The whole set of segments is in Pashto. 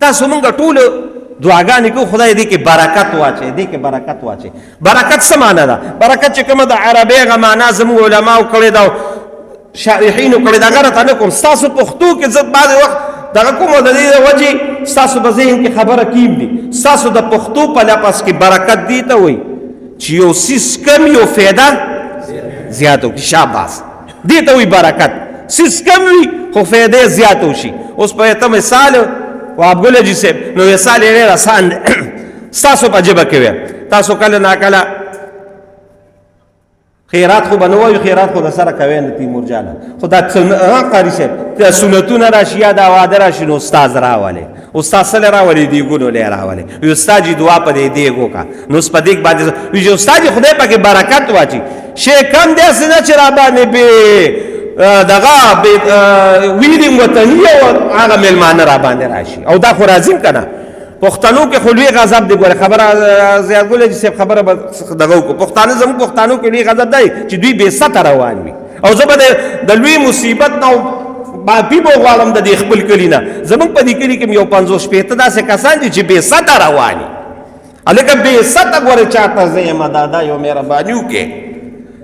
تاسو مونږ ټول دعاګانې کوو خدای دې کې برکت واچي دې کې برکت واچي. برکت څه معنا ده؟ برکت چې کومه د عربي هغه معنا زموږ علماو کړې ده شارحینو کړې ده هغه راته نه کوم. ستاسو پښتو کې زه بعضې وخت دغه کومه د دې وجې ستاسو په ذهن کې خبره کیم دي. ستاسو د پښتو په لفظ کې برکت دې ته وایي چې یو څیز کم یو فایده زیاته وکړي. شاباس دې ته وایي برکت. څیز کم وي خو فایده زیاته وشي. اوس په ته مثال وابګل جی صاحب نو مثال یې ډېر آسان دی. ستاسو په ژبه کې ویم تاسو کله ناکله خیرات خو به نه وایو خیرات خو د سره کوی نه تیمور جانه خو دا قاري صاحب سنتونه راشي یا دا واده راشي نو استاد راولې استاد سره راولې دیګونو لی راولې وي استاد جي دعا په دې دیګ وکړه نو اوس په دیګ باندې وي استاد جي خدای پاکې برکت واچي. شی کم داسې نه چې را باندې بې دغه ویډینګ وطني او هغه میلمانه را باندې راشي او دا خو راځي که نه. پښتنو کې خو لوی غضب دی. ګوره خبره زیاتګل جي صاحب خبره به دغه وکړو. پښتانه زموږ پښتنو کې لوی غضب دی چې دوی بې سطه روان وي او زه به د لوی مصیبت نه معافي به غواړم د دې خپل کلي نه. زموږ په دې کلي کې یو 50-60 داسې کسان دي چې بې سطه روان وي. هلکه بې سطه ګوره چاته زه یم دادا یو مهرباني وکړې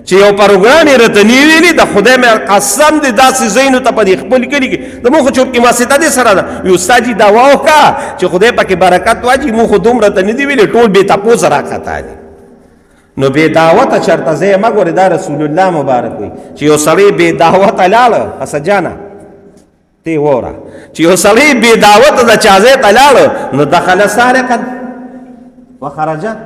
چې یو پروګرام یې راته نه ویلي د خدای مې قسم دی داسې ځایونو ته په دې خپل کلي کې زموږ خو چورکې واسطه دې سره ده وي استاد جي دعا وکړه چې خدای پکې برکت واچي. موږ خو دومره ته نه دي ویلي ټول بې تپوسه راکته دي. نو بې دعوته چېرته زه یم ګورې دا رسول الله مبارک وي چې یو سړی بې دعوته لاړه حسجانه تی وره چې یو سړی بې دعوته د چا ځای ته لاړه نو دخل سارقا وخرجه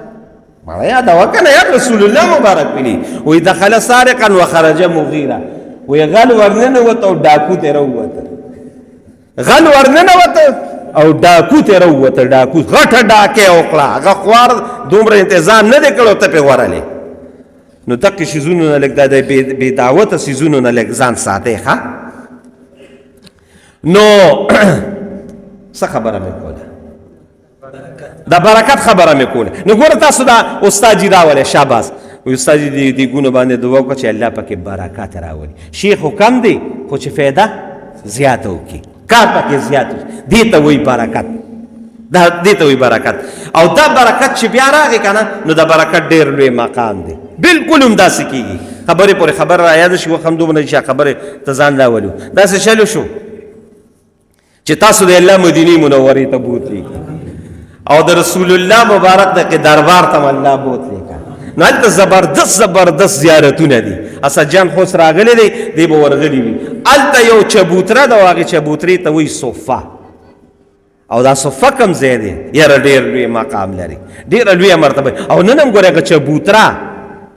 مړه یاده وکنه یا رسول الله مبارک ویلي وی دخل سارقا وخرج مغیره وی غل ورننوته او ډاکو ته راووته. غل ورننوته او ډاکو ته راووته. ډاکو غټه ډاکې وکړه هغه خوار دومره انتظام نه دی کړی ته پې ورلې. نو دقې شیزونو نه لږ دا د بې دعوته څیزونو نه لږ ځان ساتئ ښه. نو څه خبره مې کوله د برکت خبره مې کوله. نو ګوره تاسو دا استاد جي راولئ شاباس وي استاد جي دیګونو باندې دعا وکړه چې الله پکې برکت راولي. شی خو کم دی خو چې فایده زیاته وکړي کار پکې زیات دې ته وایي برکت. دې ته وایي برکت. او دا برکت چې بیا راغی که نه نو د برکت ډېر لوی مقام دی. بلکل هم داسې کېږي. خبرې پورې خبره را یاده شي وخت هم دومره چې خبرې ته ځان راولو. داسې چلو شو چې تاسو د الله مدینې منورې ته بوتلي او د رسول الله مبارک د دربار ته الله بوتلی که نو هلته زبردست زیارتونه دي. اسد جان خوس راغلی دی دی به ورغلي وي. هلته یو چبوتره ده او هغې چبوترې ته وایي صفه او دا صفه کوم ځای دی یاره ډېر لوی مقام لري ډېره لویه مرتبه. او نن هم ګورې هغه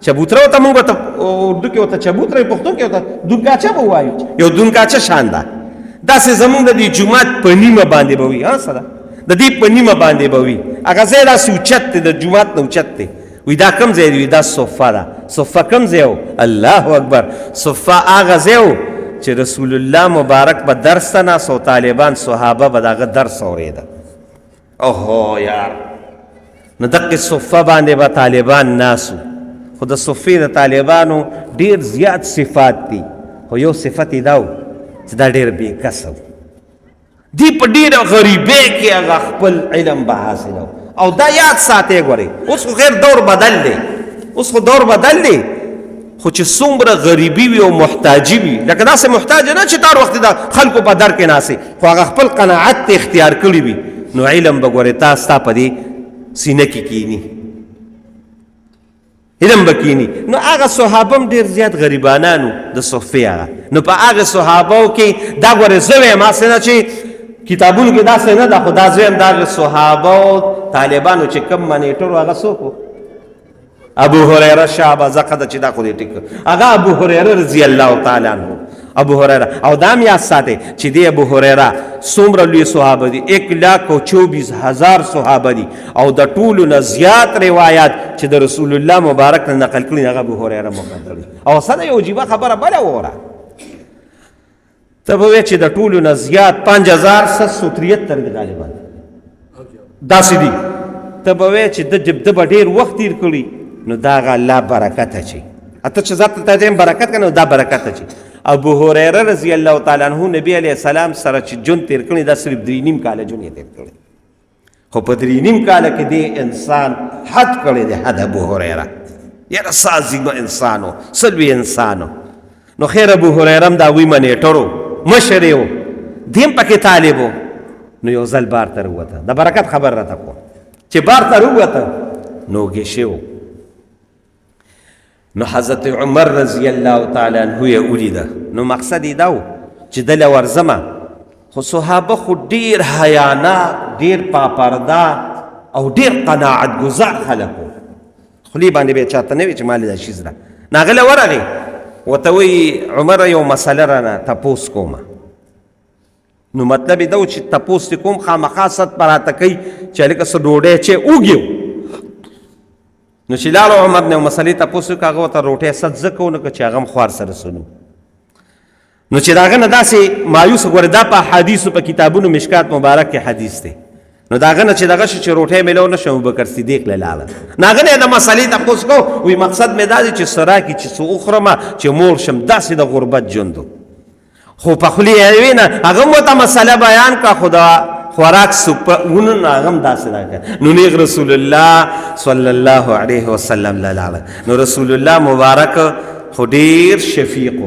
چبوتره ورته مونږ ورته اردو کې ورته چبوتره پښتو کې ورته دونکاچه به ووایو. یو دونکاچه شان ده داسې زمونږ د دې جومات په نیمه باندې به وي. څه ده د دې په نیمه باندې به وي. هغه ځای داسې اوچت دی د جومات نه اوچت دی. وی دا کوم ځای دی؟ دا صفه ده. صفه کوم ځای و؟ الله اکبر. صفه هغه ځای و چې رسول الله مبارک به درس ته ناست او طالبان صحابه به د هغه درس اورېده. اوهو یار نو دقې صفه باندې به طالبان ناست خو د صفې د طالبانو ډېر زیات صفات دي خو یو صفت یې دا و چې دا ډېر بې کسه و. دی په ډېره غریبۍ کې هغه خپل علم به حاصلو. او دا یاد ساتئ ګورئ اوس خو خیر دور بدل دی. اوس خو دور بدل دی خو چې څومره غریبي وي او محتاجي وي لکه داسې محتاجه نه چې تار وخت د خلکو په در کې ناستې خو هغه خپل قناعت ته اختیار کړي وي نو علم به ګورې تا ستا په دې سینه کې کینی علم به کینی. نو هغه صحابه هم ډېر زیات غریبانانو د صفې هغه. نو په هغه صحابو کې دا ګورې زه وایم هسې نه چې کتابونو کې داسې نه ده خو دا زه وایم د هغې صحابو طالبانو چې کوم منیټر و هغه څوک و؟ ابو هریره شعبه ده چې دا خو دې ټیک هغه ابو هریره رضی الله تعالی عنه ابو هریره. او دا هم یاد ساتئ چې دی ابو هریره څومره لوی صحابه دي 1,24,000 صحابه دي او د ټولو نه زیات روایات چې د رسول الله مبارک نه نقل کړي هغه ابو هریره مقدر دي. او څه ده یو عجیبه خبره بله ووره ته به وایې چې د ټولو نه زیات 5,773 دي غالبا داسې دي. ته به وایې چې ده به ډېر وخت تېر کړي نو دا هغه الله برکت اچوي. اته چې ذات ته دیم برکت کنه دا برکت اچي. ابو هريره رضی الله تعالی عنہ نبی علیہ السلام سره چې جون تیر کړي دا صرف 3.5 کال جون یې تیر کړي خو په 3.5 کاله کې دې انسان حد کړی دی، حد ابو هریره. یاره څه عظیمه انسان و، څه لوی انسان و. نو خیر ابو هریره هم د هغوی منیټر و، مشر یې و، دی هم پکې طالب و. نو یو ځل بار ته راووته، د برکت خبر راته کوم چې بار ته راووته نو وږی شوی و. نو حضرت عمر رضی الله تعالی عنه یې ولیده. نو مقصد یې دا و چې دله ورځمه، خو صحابه خو ډېر حیاناک، ډېر پاپرده او ډېر قناعت ګزار خلک وو. خولې باندې به یې چاته نه وي چې مالې دا شیز را. نو هغه له ورغې ورته وایي عمره یو مسله رانه تپوس کومه. نو مطلب یې دا و چې تپوس دې کوم خامخا ست به راته کوي چې هلکه څه ډوډۍ چې وږي. نو چې لاړو عمر نه یو مسلې تپوس وکړه، هغه ورته روټۍ ست ځکه ونه کړه چې هغه هم خوار سره سنو. نو چې د هغه نه داسې مایوس ګورې، دا په حدیثو په کتابونو مشکات مبارک کې حدیث دی. نو د هغه نه چې دغه شو چې روټۍ مې له ونه شو، ابوبکر صدیق له لاړه. نو هغه نه یې د مسلې تپوس کو، وایي مقصد مې دا دی چې څه راکړي چې څه وخورمه چې مور شم. داسې د غربت ژوند و. خو په خولې یې وي نه، هغه هم ورته مسله بیان کړه، خو د خوراک سپونه نو هغه هم داسې راکړه. نو نیغ رسول الله صلی الله علیه وسلم له لاړه. نو رسول الله مبارک خو ډېر شفیق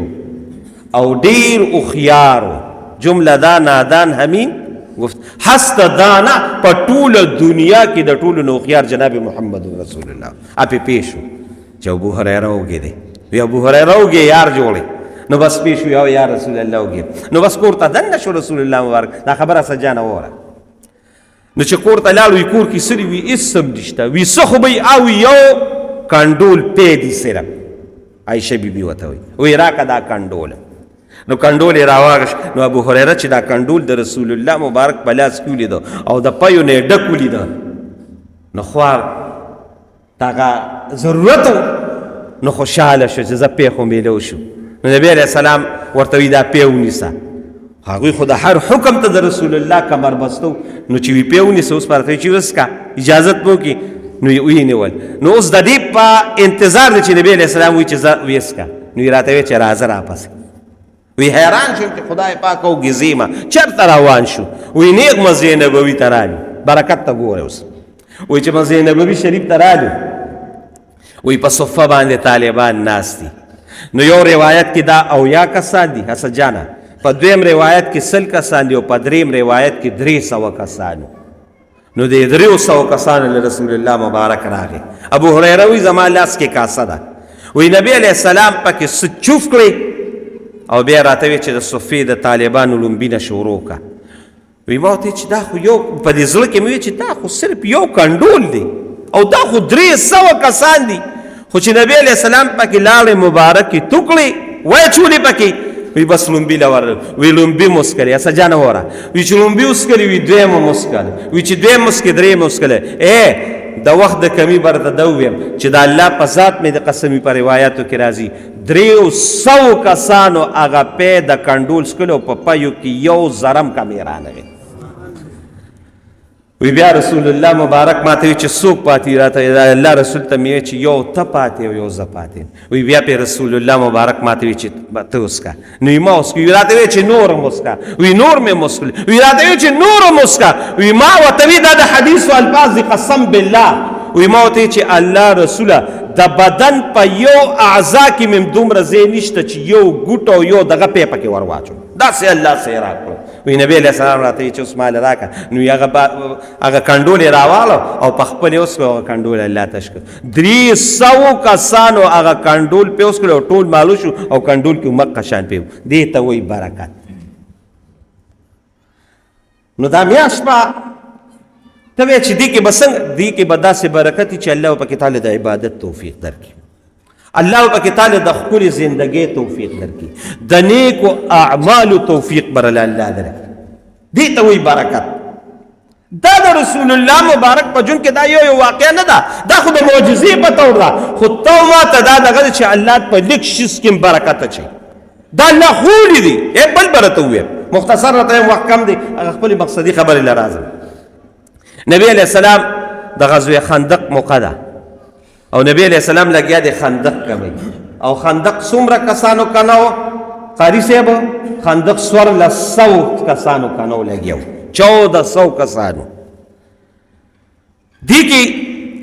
او ډېر هوښیار و. جمله دا نادان همین گفت هست دانا په ټوله دنیا کې د ټولو نه هوښیار جناب محمد رسول الله. اپې پیش و چې ابو هریره وږی دی. وی ابو هریره وږی یار جوړی. نو بس پیش وی او یا رسول الله وږی. نو بس کور ته دننه شو رسول الله مبارک. دا خبره څه جانه وره. نو چې کور ته لاړ، وی کور کې سری وي هېڅ هم نشته. وی څه خو به او یو کنډول پی دی صرف. عایشه بیبي ورته وایي، وی راکه دا کنډوله. نو کنډول یې راواغېست. نو ابو هریره چې دا کنډول د رسول الله مبارک په لاس کې ولیده او د پیو نه یې ډک ولیده، نو خوار هغه ضرورت و. نو خوشحاله شو چې زه پی خو میلو شو. نو نبی علیه السلام ورته وایي دا پی ونیسه. هغوی خو د هر حکم ته د رسول الله کمر بستو. نو چې وی پی ونیسه، اوس پرته چې وسکه اجازت به وکړي. نو یې وینیول. نو اوس د دې په انتظار دی چې نبی علیه السلام وایي چې زه ویسکه. نو یې راته وایي چې راځه راپسې. وی حیران شو چې خدای پاک او ګزیمه چېرته روان شو. وی نیغ مسجد نبوي ته رالو. برکت ته ګوره اوس. وی چې مسجد نبوي شریف ته رالو، وی په صفه باندې طالبان ناست دي. نو یو روایت کې دا اویا کسان دي حسن جانه، په دویم روایت کې 100 کسان دي او په دریم روایت کې 300 کسان. نو د 300 کسانو له رسول الله مبارک راغی. ابو هریره وی زما لاس کې کاسه ده. وی نبی علیه السلام پکې څه چوف کړی او بیا راته وی چې د صفې د طالبانو لومبینه شروع کا. وی ما ورته چې دا خو یو په دې زړه کې مې وی چې دا خو صرف یو کنډول دی او دا خو 300 کسان دي. خو چې نبی علیه السلام پکې لاړې مبارکې توکړې وایي چولې پکې، وی بس لومبي له ورل. وی لومبي مسکلې اسه جانه وره. وی چې لومبي مسکلې، وی دویمه مسکلې، وی چې دویم مسکې درېیمه مسکلې. د وخت د کمی برته دا وویم چې د الله په ذات مې د قسمي په روایاتو کې راځي 300 کسانو هغه پی د کنډول څکلو، په پیو کې یو ذرم کمی رانغی. وی بیا رسول الله مبارک ما ته وی چې څوک پاتې راته الله رسول ته مې چې یو ته پاتې او یو زه پاتې. وی بیا پې رسول الله مبارک ما ته وی چې ته وسکه. نو ما وسکه. وی راته وی چې نور مسکه. وی نور مې مسکل. وی راته وی چې نور مسکه. وی ما ورته وی دا د حدیثو الفاظ دي قسم بالله. وی ما ورته چې الله رسوله د بدن په یو اعضا کې مې دومره ځای نشته چې یو ګوټ او یو دغه پی پکې ور واچو. داسې الله سې راکړو. وی نبی علیه السلام راته وی چې اوس مال راکړه. نو هغه کنډول یې راواله او په خپل یې اوس کړو. هغه کنډول الله تش کړ. 300 کسانو هغه کنډول پې اوس کړو او ټول مالو شو او کنډول کې مقه شان پې و. دې ته وایي برکت. نو دا میاشت به ته وایې چې دې کې به څنګه، دې کې به داسې برکت چې الله پکې تعالی د عبادت توفیق درکړي، الله پکې تعالی د ښکلې زندګۍ توفیق درکړي، د نیکو اعمالو توفیق برله الله درکړي. دې ته وایي برکت. دا د رسول الله مبارک په ژوند کې دا یو واقعه نه ده، دا خو د معجزې په طور ده. خو ته ما ته دا دغه چې الله په لږ شیز کې برکت اچوي، دا الله ښولي دي. بل به راته ووایم، مختصر راته یم، وخت کم دی، هغه خپلې مقصدي خبرې له راځم. نبی علیہ السلام د غزوه خندق موقع ده او نبی علیہ السلام لګیا دی خندق کوي. او خندق څومره کسانو کنو قاری صاحب؟ خندق 1400 کسانو کنو لګیو، 1400 کسانو. دې کې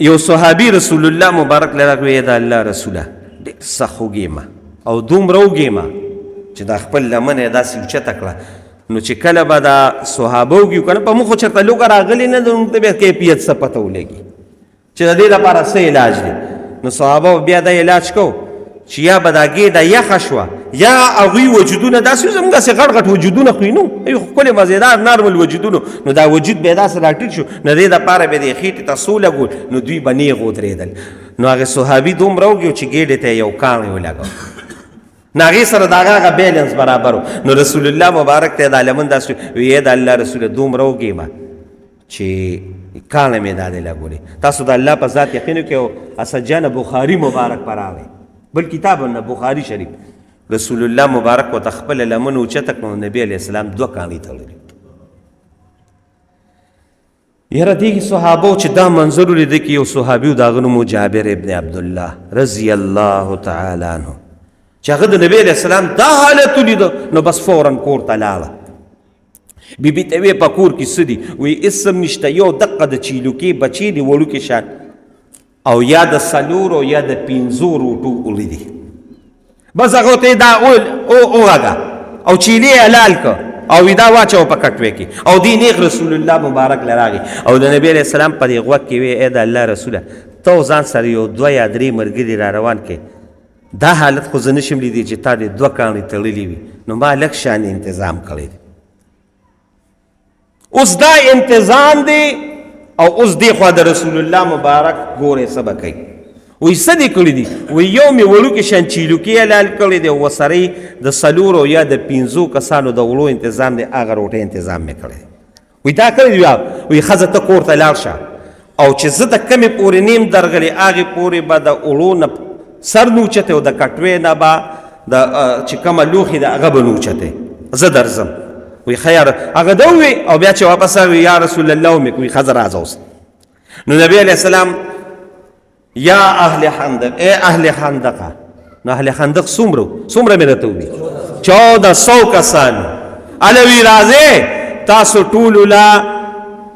یو صحابي رسول الله مبارک لره وی د الله رسوله ډېر سخت وږېمه او دومره وږېمه چې دا خپل لمنه یې داسې اوچته کړه نو چې کله به دا صحابه وږي که نه په موږ خو چېرته لوږه راغلې نه ده موږ ته بیا کیفیت څه پته ولګي چې د دې لپاره څه علاج دی نو صحابه بیا دا علاج کو چې یا به دا ګېډه یخه شوه یا هغوی وجودونه داسې زموږ هسې غټ غټ وجودونه خو یې نه وو ښکلې مزېدار نارمل وجودونو نو دا وجود به یې داسې راټیټ شو نو دې دپاره به یې خېټې ته څو لګول نو دوی به نیغ ودرېدل نو هغې صحابي دومره وږي چې ګېډې ته یې یو کاڼی ولګاو نو هغې سره د هغه هغه بیلنس برابر و نو رسول الله مبارک ته یې دا لمن داسې وی د الله رسوله دومره وږېمه چې کاڼی مې دا دی لګولې تاسو د الله په ذات یقین وکړئ او اسدجان بخاري مبارک په راغی بل کتاب نه بخاري شریف رسول الله مبارک ورته خپله لمن اوچته کړه نبي علیه السلام 2 کاڼي تړلي یاره دې صحابو چې دا منظر ولیده کې یو صحابي و د هغه نوم و جابر ابن عبدالله رضی الله تعالی عنه چې هغه د نبي علیه السلام دا حالت ولیده نو بس فورا کور ته لاړه بیبي ته ویې په کور کې څه دي وایي اسم نشته یو دقه د چیلوکې بچې دي وړوکې شان او یا د 4 یا د 5 روټو ولیدي بس هغه ته دا وغږه او چیلې یې حلال که او وی دا واچوه په کټوې کې او دې نیغ رسول الله مبارک له راغی او د نبي علیه السلام په دې غوږ کې وی ای د الله رسوله ته ځان سره یو 2 یا 3 ملګري را روان کې دا حالت خو زه نشم لیدی چې تا دې 2 کاڼي تړلي وي نو ما لږ شان انتظام کړی دی اوس دا انتظام دی او اوس دی خوا د رسول الله مبارک ګورې څه به کوي وایي څه دې کړي دي وایي یو مې وړوکې شان چیلوکې حلال کړی دی او ورسره یې د 4 یا د 5 کسانو د وړو انتظام دی هغه روټۍ انتظام مې کړی دی وایي دا کړی دی وایي ښځه ته کور ته لاړ شه او چې زه د کمې پورې نیم درغلې هغې پورې به د وړو نه سر نه اوچتی او د کټوې نه به د چې کومه لوښې ده هغه به نه اوچتی زه درځم وی خیر هغه ده ووی او بیا چې واپس راغی یا رسول الله ومې وی ښځه راځه اوس نو نبی علیه السلام یا اهل خندق ای اهل خندقه نو اهل خندق څومره مې راته ووي 1400 کسان هله وی راځئ تاسو ټولو له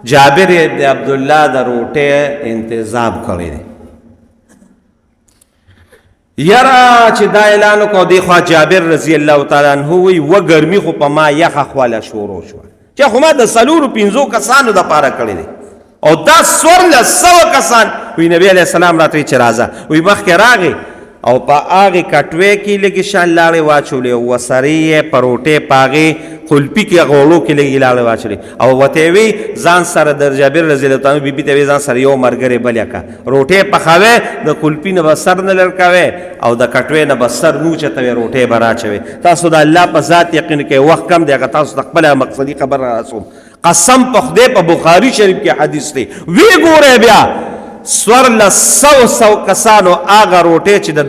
جابر ابن عبدالله د روټۍ انتظام کړی دی یاره چې دا اعلان وکړو دی خوا جابر رضی الله تعالی عنه وی و ګرمي خو په ما یخه خواله شروع شوه چې خو ما د 4 کسانو دپاره کړی دی او دا 1400 کسان وی نبی علیه السلام راته چې راځه وی مخکې راغی او په هغې کټوې کې لږې شان لاړې واچولې او ورسره یې په روټۍ په هغې خلپي کې هغه وړو کې لږې لاړې واچولې او ورته یې وی ځان سره د جابر رضی الله تعالی بیبي ته وی ځان سره یو ملګری بل یې کړه روټۍ پخوې د خلپي نه به سر نه لړکوې او د کټوې نه به سر نه اوچتوې روټۍ به راچوې تاسو د الله په ذات یقین کوئ وخت کم دی هغه تاسو د خپله مقصدي خبر را رسوم قسم په خدای په بخاري شریف کې حدیث دی وی ګورئ بیا 100 کسانو هغه روټۍ چې د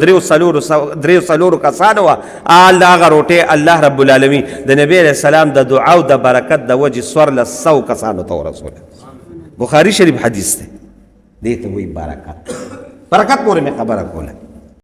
3 کسانو وه هغه روټۍ الله رب العالمین د نبي علیه السلام د دعا او د برکت د وجې 100 کسانو ته ورسوله بخاري شریف حدیث دی دې ته وایي برکت پورې مې خبره کوله